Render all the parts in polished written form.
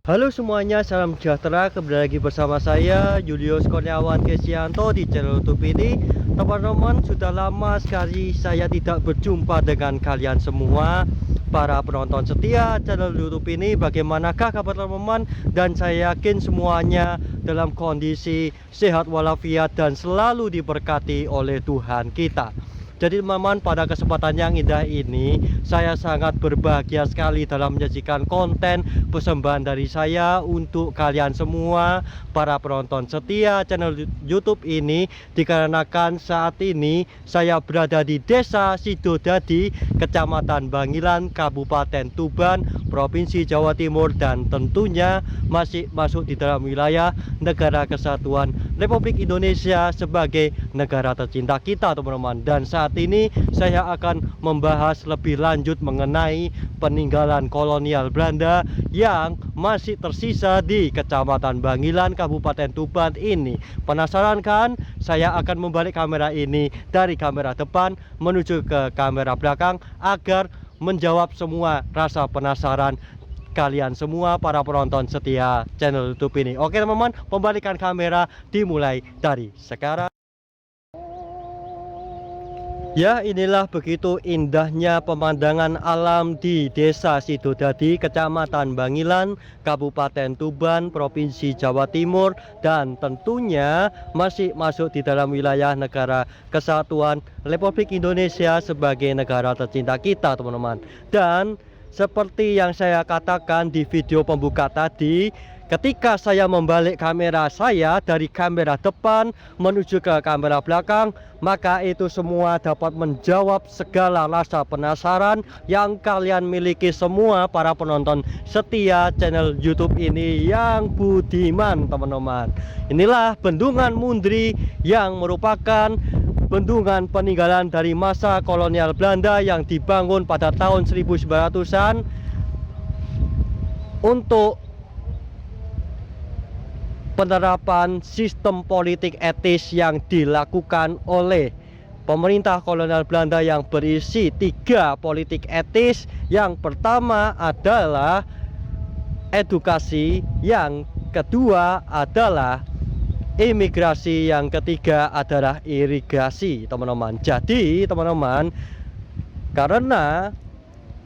Halo semuanya, salam sejahtera. Kembali lagi bersama saya Julius Kurniawan Kesianto di channel YouTube ini. Teman-teman, sudah lama sekali saya tidak berjumpa dengan kalian semua, para penonton setia channel YouTube ini. Bagaimanakah kabar teman-teman? Dan saya yakin semuanya dalam kondisi sehat walafiat dan selalu diberkati oleh Tuhan kita. Jadi teman-teman, pada kesempatan yang indah ini saya sangat berbahagia sekali dalam menyajikan konten persembahan dari saya untuk kalian semua para penonton setia channel YouTube ini, dikarenakan saat ini saya berada di Desa Sidodadi, Kecamatan Bangilan, Kabupaten Tuban, Provinsi Jawa Timur, dan tentunya masih masuk di dalam wilayah Negara Kesatuan Republik Indonesia sebagai negara tercinta kita teman-teman. Dan saat ini saya akan membahas lebih lanjut mengenai peninggalan kolonial Belanda yang masih tersisa di Kecamatan Bangilan, Kabupaten Tuban ini. Penasaran kan? Saya akan membalik kamera ini dari kamera depan menuju ke kamera belakang agar menjawab semua rasa penasaran kalian semua para penonton setia channel YouTube ini. Oke teman-teman, pembalikan kamera dimulai dari sekarang. Ya, inilah begitu indahnya pemandangan alam di Desa Sidodadi, Kecamatan Bangilan, Kabupaten Tuban, Provinsi Jawa Timur, dan tentunya masih masuk di dalam wilayah Negara Kesatuan Republik Indonesia sebagai negara tercinta kita teman-teman. Dan seperti yang saya katakan di video pembuka tadi, ketika saya membalik kamera saya dari kamera depan menuju ke kamera belakang, maka itu semua dapat menjawab segala rasa penasaran yang kalian miliki semua para penonton setia channel YouTube ini yang budiman teman-teman. Inilah Bendungan Mundri yang merupakan bendungan peninggalan dari masa kolonial Belanda yang dibangun pada tahun 1900-an untuk penerapan sistem politik etis yang dilakukan oleh pemerintah kolonial Belanda yang berisi 3 politik etis. Yang pertama adalah edukasi, yang kedua adalah imigrasi, yang ketiga adalah irigasi teman-teman. Jadi teman-teman, karena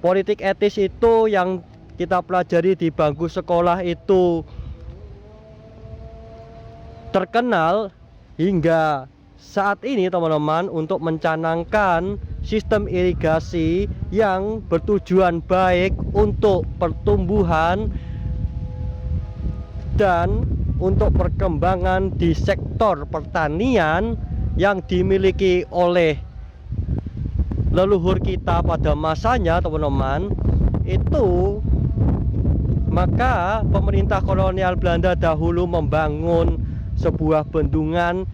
politik etis itu yang kita pelajari di bangku sekolah itu terkenal hingga saat ini teman-teman untuk mencanangkan sistem irigasi yang bertujuan baik untuk pertumbuhan dan untuk perkembangan di sektor pertanian yang dimiliki oleh leluhur kita pada masanya teman-teman. Itu maka pemerintah kolonial Belanda dahulu membangun sebuah bendungan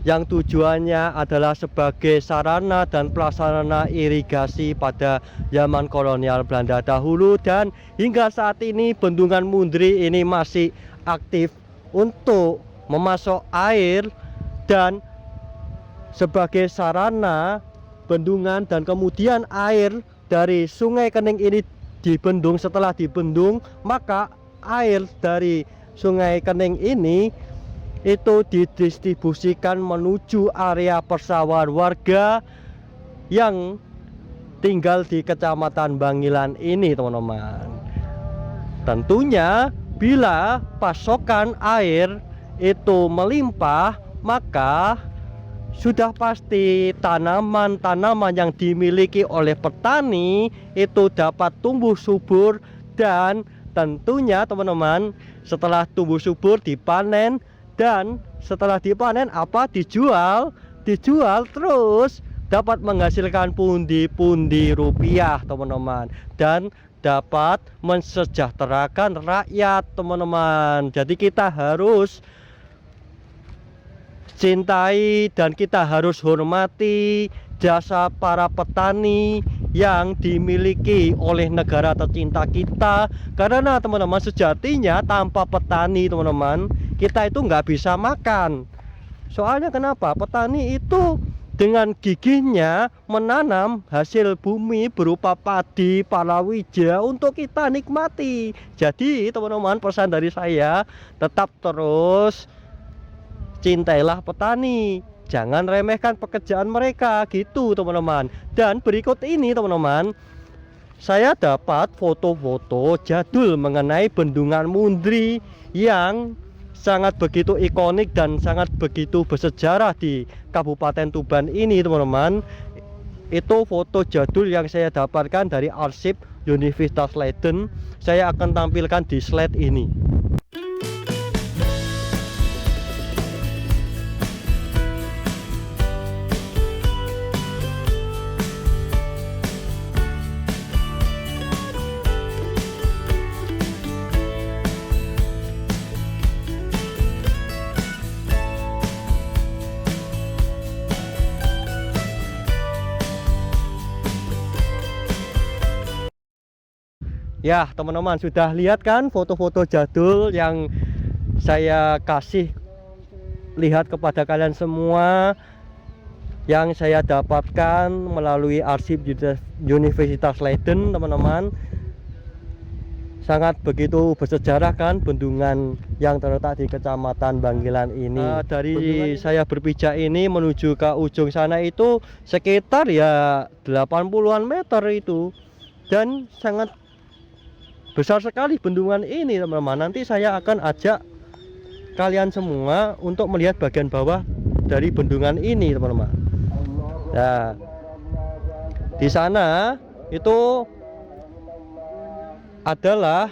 yang tujuannya adalah sebagai sarana dan prasarana irigasi pada zaman kolonial Belanda dahulu. Dan hingga saat ini Bendungan Mundri ini masih aktif untuk memasok air dan sebagai sarana bendungan, dan kemudian air dari Sungai Kening ini dibendung. Setelah dibendung, maka air dari Sungai Kening ini itu didistribusikan menuju area persawahan warga yang tinggal di Kecamatan Bangilan ini teman-teman. Tentunya bila pasokan air itu melimpah, maka sudah pasti tanaman-tanaman yang dimiliki oleh petani itu dapat tumbuh subur. Dan tentunya teman-teman, setelah tumbuh subur dipanen, dan setelah dipanen apa? Dijual terus dapat menghasilkan pundi-pundi rupiah teman-teman, dan dapat mensejahterakan rakyat teman-teman. Jadi kita harus cintai dan kita harus hormati jasa para petani yang dimiliki oleh negara tercinta kita. Karena teman-teman, sejatinya tanpa petani teman-teman, kita itu nggak bisa makan. Soalnya kenapa? Petani itu dengan gigihnya menanam hasil bumi berupa padi, palawija untuk kita nikmati. Jadi teman-teman, pesan dari saya, tetap terus cintailah petani, jangan remehkan pekerjaan mereka gitu teman-teman. Dan berikut ini teman-teman, saya dapat foto-foto jadul mengenai Bendungan Mundri yang sangat begitu ikonik dan sangat begitu bersejarah di Kabupaten Tuban ini teman-teman. Itu foto jadul yang saya dapatkan dari arsip Universitas Leiden. Saya akan tampilkan di slide ini. Ya teman-teman, sudah lihat kan foto-foto jadul yang saya kasih lihat kepada kalian semua, yang saya dapatkan melalui arsip Universitas Leiden teman-teman. Sangat begitu bersejarah kan bendungan yang terletak di Kecamatan Banggilan ini. Dari saya berpijak ini menuju ke ujung sana itu sekitar ya 80-an meter itu, dan sangat besar sekali bendungan ini teman-teman. Nanti saya akan ajak kalian semua untuk melihat bagian bawah dari bendungan ini teman-teman. Nah, di sana itu adalah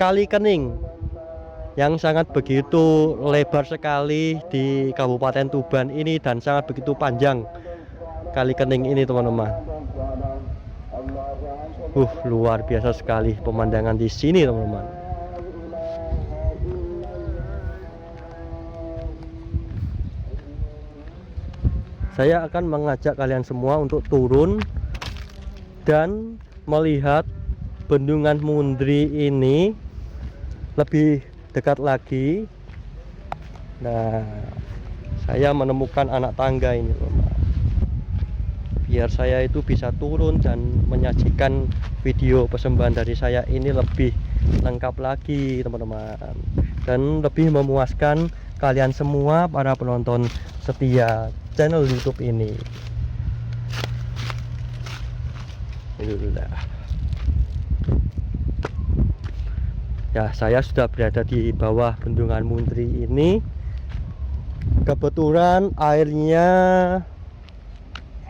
Kali Kening yang sangat begitu lebar sekali di Kabupaten Tuban ini dan sangat begitu panjang Kali Kening ini teman-teman. Luar biasa sekali pemandangan di sini teman-teman. Saya akan mengajak kalian semua untuk turun dan melihat Bendungan Mundri ini lebih dekat lagi. Nah, saya menemukan anak tangga ini teman-teman, biar saya itu bisa turun dan menyajikan video persembahan dari saya ini lebih lengkap lagi teman-teman, dan lebih memuaskan kalian semua para penonton setia channel YouTube ini. Ya, saya sudah berada di bawah Bendungan Mundri ini. Kebetulan airnya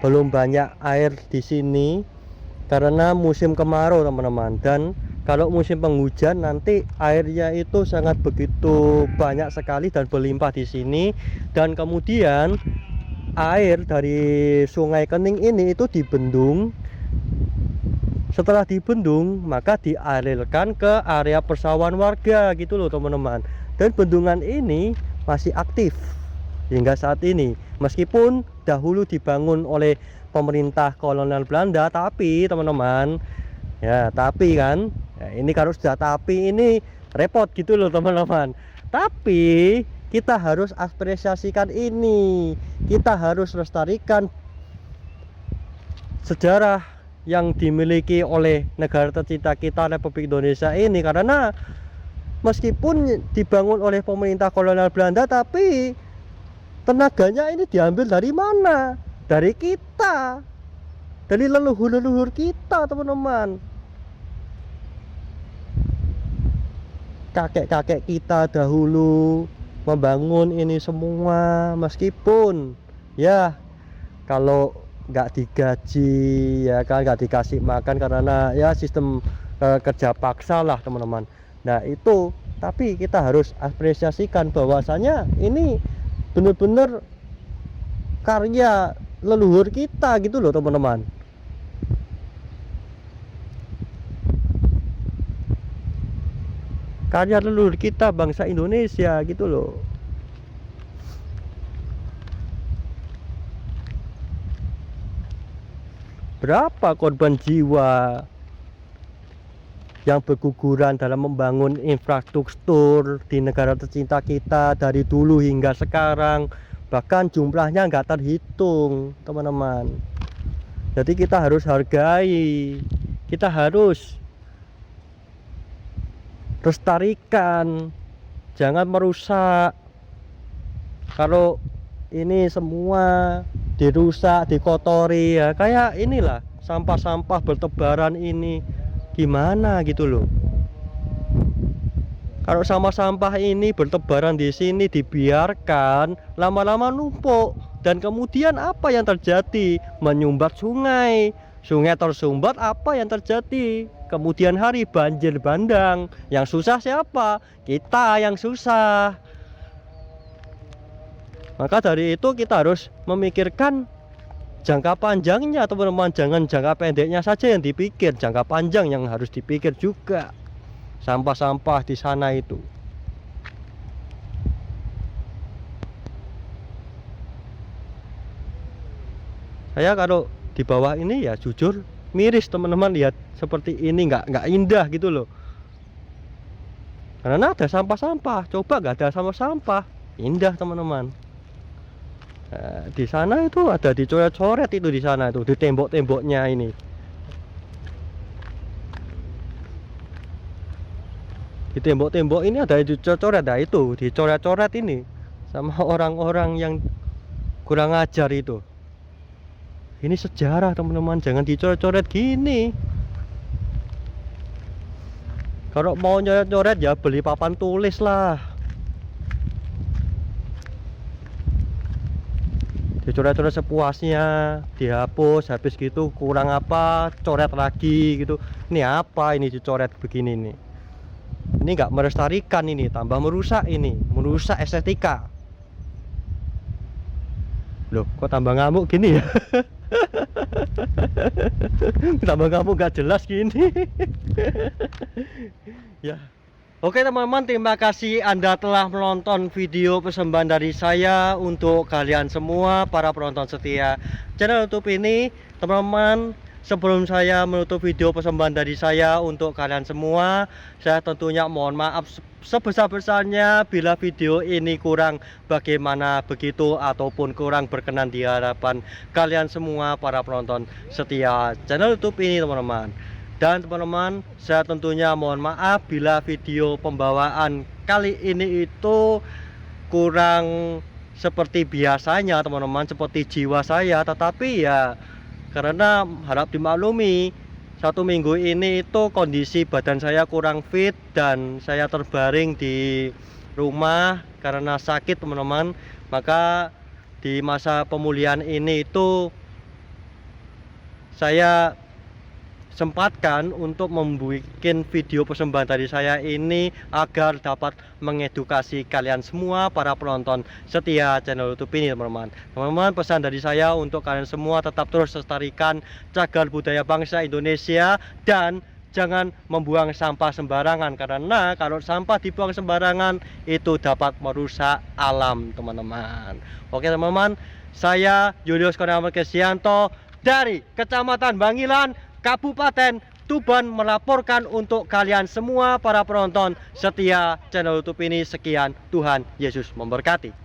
belum banyak air di sini karena musim kemarau teman-teman, dan kalau musim penghujan nanti airnya itu sangat begitu banyak sekali dan berlimpah di sini. Dan kemudian air dari Sungai Kening ini itu dibendung. Setelah dibendung maka dialirkan ke area persawahan warga gitu loh teman-teman. Dan bendungan ini masih aktif hingga saat ini, meskipun dahulu dibangun oleh pemerintah kolonial Belanda. Tapi teman-teman, ya tapi kan ya, ini kalau sudah tapi ini repot gitu loh teman-teman. Tapi kita harus apresiasikan ini, kita harus lestarikan sejarah yang dimiliki oleh negara tercinta kita, Republik Indonesia ini. Karena meskipun dibangun oleh pemerintah kolonial Belanda, tapi tenaganya ini diambil dari mana? Dari kita, dari leluhur-leluhur kita teman-teman. Kakek-kakek kita dahulu membangun ini semua, meskipun ya kalau nggak digaji ya kan, nggak dikasih makan karena ya sistem kerja paksa lah teman-teman. Nah itu, tapi kita harus apresiasikan bahwasanya ini benar-benar karya leluhur kita gitu loh teman-teman. Karya leluhur kita, bangsa Indonesia gitu loh. Berapa korban jiwa yang berguguran dalam membangun infrastruktur di negara tercinta kita dari dulu hingga sekarang. bahkan jumlahnya nggak terhitung teman-teman. Jadi kita harus hargai, kita harus lestarikan, jangan merusak. Kalau ini semua dirusak, dikotori ya kayak inilah sampah-sampah bertebaran ini, gimana gitu loh. Kalau sampah-sampah ini bertebaran di sini dibiarkan, lama-lama numpuk dan kemudian apa yang terjadi? Menyumbat sungai. Sungai tersumbat, apa yang terjadi? Kemudian hari banjir bandang. Yang susah siapa? Kita yang susah. Maka dari itu kita harus memikirkan jangka panjangnya teman-teman, jangan jangka pendeknya saja yang dipikir, jangka panjang yang harus dipikir juga. Sampah-sampah di sana itu. Saya kalau di bawah ini ya jujur miris teman-teman, lihat seperti ini nggak indah gitu loh. Karena ada sampah-sampah, coba nggak ada sampah-sampah, indah teman-teman. Nah, di sana itu ada dicoret-coret itu di sana itu di tembok-temboknya ini. Di tembok-tembok ini ada dicoret, nah itu dicoret-coret ini sama orang-orang yang kurang ajar itu. Ini sejarah teman-teman, jangan dicoret-coret gini. Kalau mau nyoret-nyoret ya beli papan tulis lah. Dicoret-coret sepuasnya, dihapus, habis gitu kurang apa, coret lagi gitu. Ini apa ini dicoret begini nih? Ini nggak melestarikan, ini tambah merusak, ini merusak estetika. Loh, kok tambah ngamuk gini ya? Tambah ngamuk gak jelas gini. Ya. Oke teman-teman, terima kasih Anda telah menonton video persembahan dari saya untuk kalian semua para penonton setia channel YouTube ini. Teman-teman, sebelum saya menutup video persembahan dari saya untuk kalian semua, saya tentunya mohon maaf sebesar-besarnya bila video ini kurang bagaimana begitu ataupun kurang berkenan di hadapan kalian semua para penonton setia channel YouTube ini teman-teman. Dan teman-teman, saya tentunya mohon maaf bila video pembawaan kali ini itu kurang seperti biasanya teman-teman, seperti jiwa saya. Tetapi ya karena harap dimaklumi, 1 minggu ini itu kondisi badan saya kurang fit dan saya terbaring di rumah karena sakit teman-teman. Maka di masa pemulihan ini itu saya sempatkan untuk membuat video persembahan dari saya ini agar dapat mengedukasi kalian semua para penonton setia channel YouTube ini teman-teman. Teman-teman, pesan dari saya untuk kalian semua tetap terus lestarikan cagar budaya bangsa Indonesia dan jangan membuang sampah sembarangan, karena kalau sampah dibuang sembarangan itu dapat merusak alam teman-teman. Oke teman-teman, saya Julius Kurniawan Kesianto dari Kecamatan Bangilan, Kabupaten Tuban melaporkan untuk kalian semua para penonton setia channel YouTube ini. Sekian, Tuhan Yesus memberkati.